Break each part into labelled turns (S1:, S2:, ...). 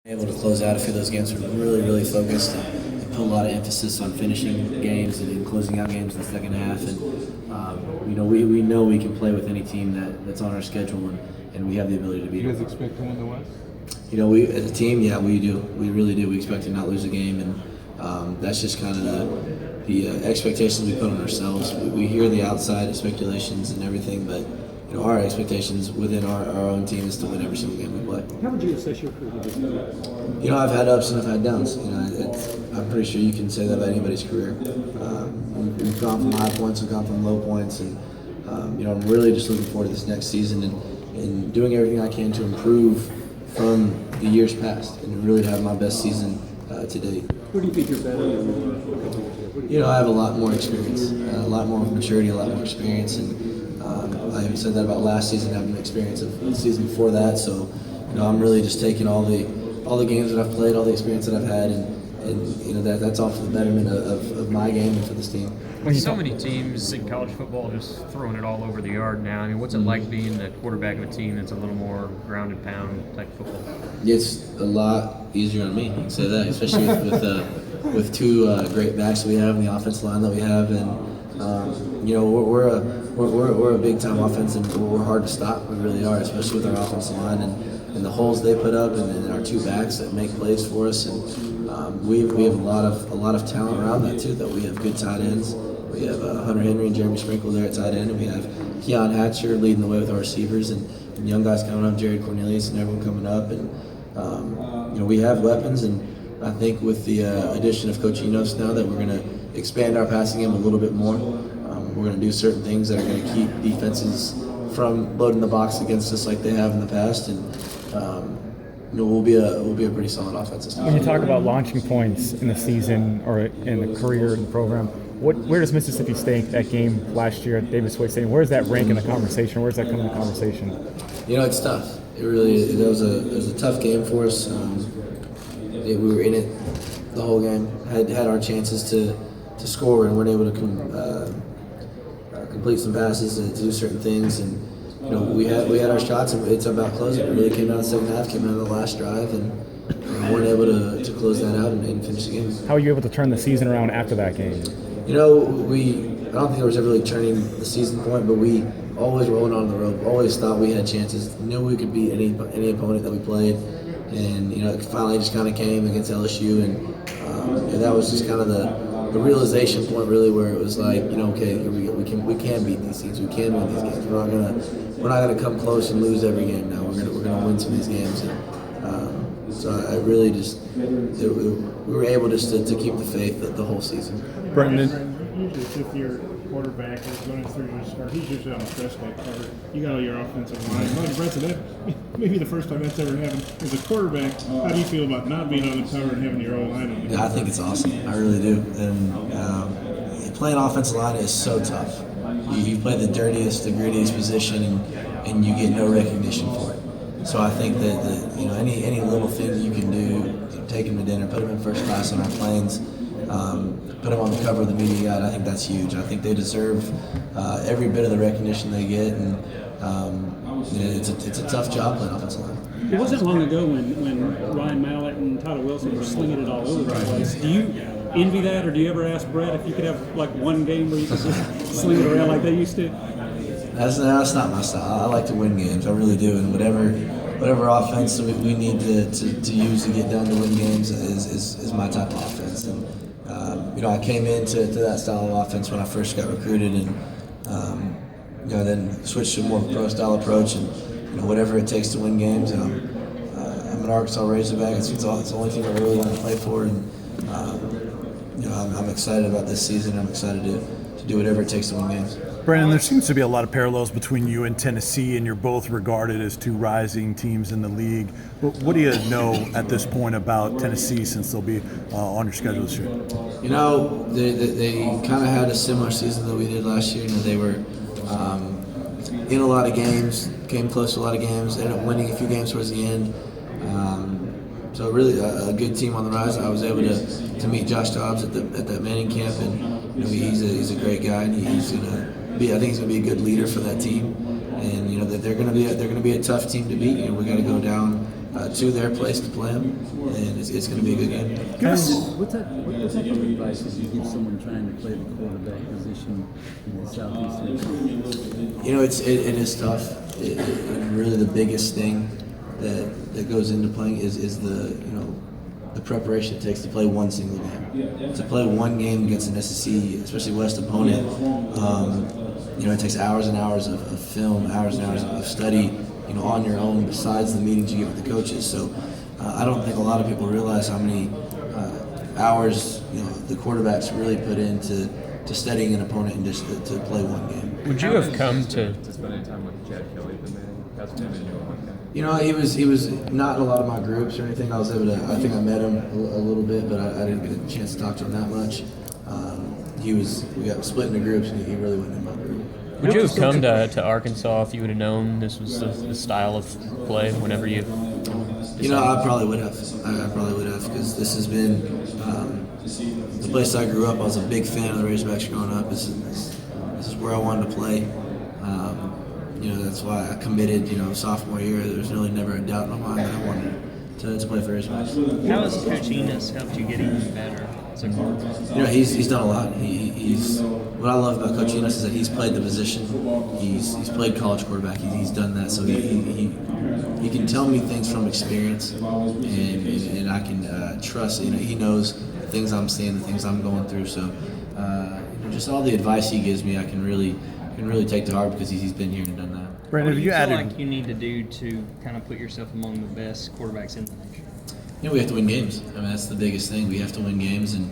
S1: Able to close out a few of those games. We're really, really focused and put a lot of emphasis on finishing games and closing out games in the second half. And we know we can play with any team that's on our schedule, and we have the ability to beat them.
S2: You guys expect to win the West?
S1: We as a team, yeah, we do. We really do. We expect to not lose a game, and that's just kind of the expectations we put on ourselves. We hear the outside speculations and everything, but our expectations within our own team is to win every single game we play.
S3: How would you assess your career this year?
S1: I've had ups and I've had downs. I'm pretty sure you can say that about anybody's career. We've gone from high points, we've gone from low points, and I'm really just looking forward to this next season and doing everything I can to improve from the years past and really to have my best season to date.
S3: Where do you think you're better than
S1: I have a lot more experience, a lot more maturity, a lot more experience, and I even said that about last season, having the experience of the season before that. So, I'm really just taking all the games that I've played, all the experience that I've had, and that's all for the betterment of my game and for this team.
S4: So many teams in college football just throwing it all over the yard now. I mean, what's it like being the quarterback of a team that's a little more ground and pound type football?
S1: It's a lot easier on me. You can say that, especially with two great backs we have and the offensive line that we have, and we're a big time offense, and we're hard to stop. We really are, especially with our offensive line and the holes they put up, and our two backs that make plays for us. And we have a lot of talent around that too. That we have good tight ends. We have Hunter Henry and Jeremy Sprinkle there at tight end, and we have Keon Hatcher leading the way with our receivers, and young guys coming up, Jared Cornelius and everyone coming up, and we have weapons. And I think with the addition of Coach Enos now, that we're going to expand our passing game a little bit more. We're going to do certain things that are going to keep defenses from loading the box against us like they have in the past, and we'll be a pretty solid offense this time.
S5: When you talk about launching points in the season or in the career in the program, where does Mississippi State, that game last year at Davis Wade Stadium, where does that rank in the conversation? Where does that come in the conversation?
S1: It's tough. It was a tough game for us. We were in it the whole game. Had our chances to score and weren't able to complete some passes and to do certain things, and we had our shots, and it's about closing. It really came down the second half, came down to the last drive, and weren't able to close that out and finish the game.
S5: How were you able to turn the season around after that game?
S1: I don't think there was ever really turning the season point, but we always rolling on the rope, always thought we had chances, knew we could beat any opponent that we played, and it finally just kind of came against LSU, and that was just kind of the realization point, really, where it was like, okay, we can beat these teams, we can win these games. We're not gonna come close and lose every game. Now we're gonna win some of these games. And so I really just we were able just to keep the faith the whole season.
S6: Brendan, usually if your quarterback is going through this, or he's usually on a stress day cover, you got all your offensive line. Like Brett said, that maybe the first time that's ever happened. As a quarterback, how do you feel about not being on the cover and having your own line on you?
S1: Yeah, I think it's awesome. I really do. And playing offensive line is so tough. You play the dirtiest, the grittiest position, and you get no recognition for it. So I think that any little thing you can do, take them to dinner, put them in first class on our planes, put them on the cover of the media guide, I think that's huge. I think they deserve every bit of the recognition they get, and it's a tough job playing offensive line.
S3: It wasn't long ago when Ryan Mallett and Tyler Wilson were slinging it all over the place. Do you envy that, or do you ever ask Brett if you could have like one game where you could just sling it around like they used to?
S1: That's not my style. I like to win games. I really do, and whatever offense we need to use to get done to win games is my type of offense. And I came into that style of offense when I first got recruited, and then switched to more of a pro style approach, and whatever it takes to win games. I'm an Arkansas Razorback. It's the only team I really want to play for, and I'm excited about this season. I'm excited to do whatever it takes to win games.
S7: Brandon, there seems to be a lot of parallels between you and Tennessee, and you're both regarded as two rising teams in the league. But what do you know at this point about Tennessee, since they'll be on your schedule this year?
S1: They kind of had a similar season that we did last year. They were in a lot of games, came close to a lot of games, ended up winning a few games towards the end. So really a good team on the rise. I was able to meet Josh Dobbs at that Manning camp, and he's a great guy, and I think he's gonna be a good leader for that team. And they're gonna be a tough team to beat. We got to go down to their place to play them, and it's going to be a good game.
S2: What type of advice would you give someone trying to play the quarterback position in the Southeastern?
S1: You know, it is tough. Really, the biggest thing that goes into playing is the preparation it takes to play one single game. To play one game against an SEC, especially West opponent, it takes hours and hours of film, hours and hours of study, on your own besides the meetings you get with the coaches. So I don't think a lot of people realize how many hours the quarterbacks really put into studying an opponent and just to play one game.
S4: Would you have come to
S8: spending time with Chad Kelly, the man? That's what
S1: He was not in a lot of my groups or anything. I think I met him a little bit, but I didn't get a chance to talk to him that much. We got split into groups, and he really wasn't in my group.
S4: Would you have come to Arkansas if you would have known this was the style of play whenever you?
S1: I probably would have. I probably would have, because this has been the place I grew up. I was a big fan of the Razorbacks growing up. This is where I wanted to play. That's why I committed. Sophomore year, there was really never a doubt in my mind that I wanted to play for Razorbacks.
S9: How has Coach Enos helped you get even better?
S1: He's done a lot. He's what I love about Coach Enos is that he's played the position. He's played college quarterback. He's done that, so he can tell me things from experience, and I can trust. He knows the things I'm seeing, the things I'm going through. So just all the advice he gives me, I can really take to heart because he's been here and done that.
S9: Brandon, what do you feel like you need to do to kind of put yourself among the best quarterbacks in the nation?
S1: We have to win games. That's the biggest thing. We have to win games, and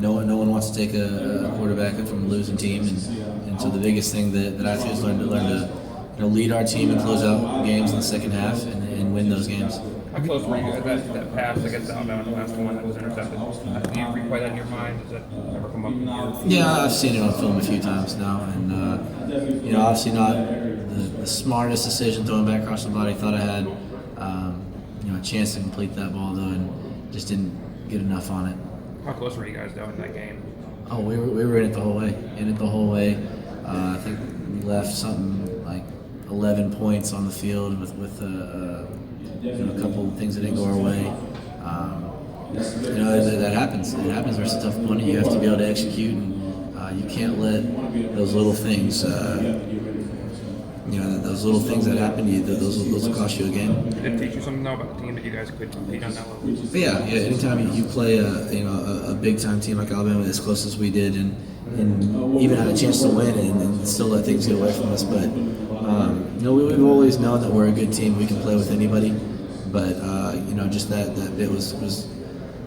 S1: no one wants to take a quarterback from a losing team, and so the biggest thing that I feel is learn to lead our team and close out games in the second half and win those games.
S10: How close were you at that pass against Alabama, the last one that was intercepted? Do you replay that in your mind? Does that ever come up?
S1: Yeah, I've seen it on film a few times now, and obviously not the smartest decision throwing back across the body. Thought I had a chance to complete that ball though, and just didn't get enough on it.
S10: How close were you guys though in that game?
S1: Oh, we were in it the whole way. I think we left something like 11 points on the field with a couple of things that didn't go our way. That happens. It happens. There's a tough opponent. You have to be able to execute, and you can't let those little things. Those little things that happen to you, those will cost you a game.
S10: Did it teach you something though about the team that you guys could compete on that level?
S1: But yeah. Anytime you play a big time team like Alabama as close as we did, and even had a chance to win, and still let things get away from us. But we've always known that we're a good team. We can play with anybody. But just that bit was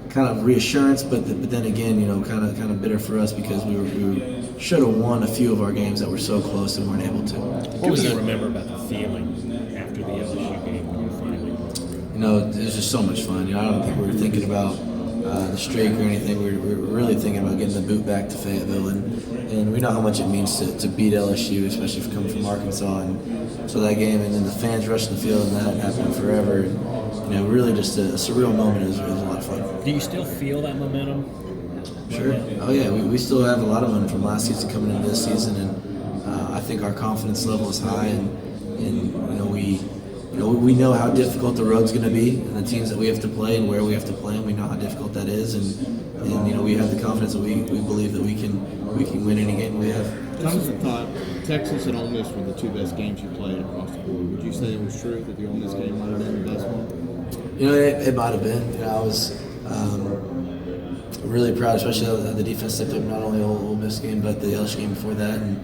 S1: kind of reassurance. But then again, kind of bitter for us because we should have won a few of our games that were so close and weren't able to.
S11: What do you remember about the feeling after the LSU game when you finally won?
S1: It was just so much fun. I don't think we were thinking about the streak or anything. We were really thinking about getting the boot back to Fayetteville, and we know how much it means to beat LSU, especially if coming from Arkansas. And so that game, and then the fans rushing the field, and that hadn't happened forever. And really just a surreal moment. It was a lot of fun.
S11: Do you still feel that momentum?
S1: Sure. Oh yeah, we still have a lot of momentum from last season coming into this season, and I think our confidence level is high, and we know how difficult the road's going to be, and the teams that we have to play and where we have to play, and we know how difficult that is, and we have the confidence that we believe that we can win any game we have.
S2: Thompson thought Texas and Ole Miss were the two best games you played across the board. Would you say it was true that the Ole Miss game might have been the best one?
S1: It might have been. I was really proud, especially how the defense stepped up, not only Ole Miss game, but the LSU game before that, and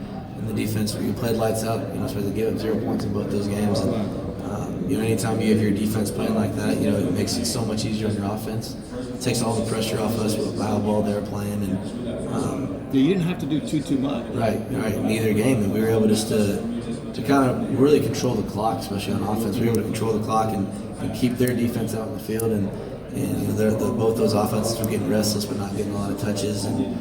S1: the defense, we played lights out. Especially gave up 0 points in both those games. And, anytime you have your defense playing like that, it makes it so much easier on your offense. It takes all the pressure off us with how well they're playing, and
S2: you didn't have to do too much.
S1: Right. In either game, and we were able just to kind of really control the clock, especially on offense. We were able to control the clock and keep their defense out in the field, and both those offenses were getting restless, but not getting a lot of touches, and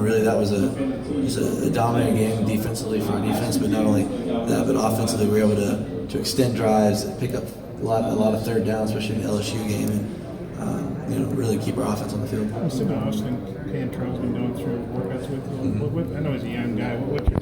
S1: really that was a dominant game defensively for our defense, but not only that, but offensively we were able to extend drives, pick up a lot of third downs, especially in the LSU game, and really keep our offense on the field.
S6: I'm assuming Austin Cantrell's been going through workouts with you. I know he's a young guy. What's your